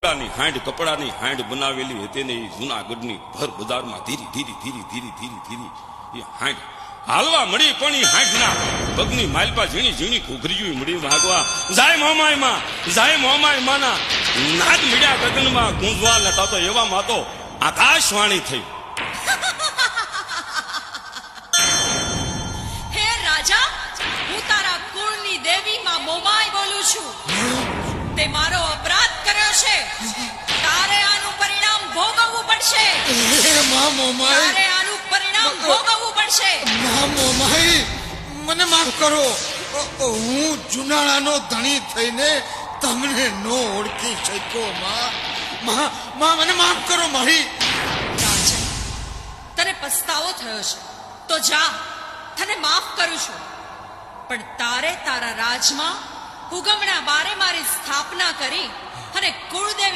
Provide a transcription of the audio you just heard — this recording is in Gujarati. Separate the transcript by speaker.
Speaker 1: હાંડ કપડાની હાંડ બનાવેલી હતી ને એ જૂનાગઢની ભર બજારમાં ધીરી ધીરી ધીરી ધીરી ધીરી ધીરી એ હાંડ હાલવા મળી પણ એ હાંડના પગની માલપા ઝીણી ઝીણી ઘૂઘરીયું મળી ભાગવા જાય મોમાય માના નાદ મળ્યા ગગનમાં ગુંજવા લેતા તો એવામાં તો આકાશવાણી થઈ.
Speaker 2: હે રાજા, હું તારા કુળની દેવી માં મોમાય બોલું છું. તે મારો અપરાધ કર્યો છે. તારે આનું પરિણામ ભોગવવું પડશે. તારે આનું પરિણામ ભોગવવું પડશે.
Speaker 3: મને માફ કરો. હું જુનાળાનો ધણી થઈને તમને નો ઓળખી શક્યો. માં મને માફ કરો. મારી
Speaker 2: રાજા, તને પસ્તાવો થયો છે તો જા, તને માફ કરું છું. પણ તારે તારા રાજમાં હુગમણા બારે મારી સ્થાપના કરી અને કુળદેવી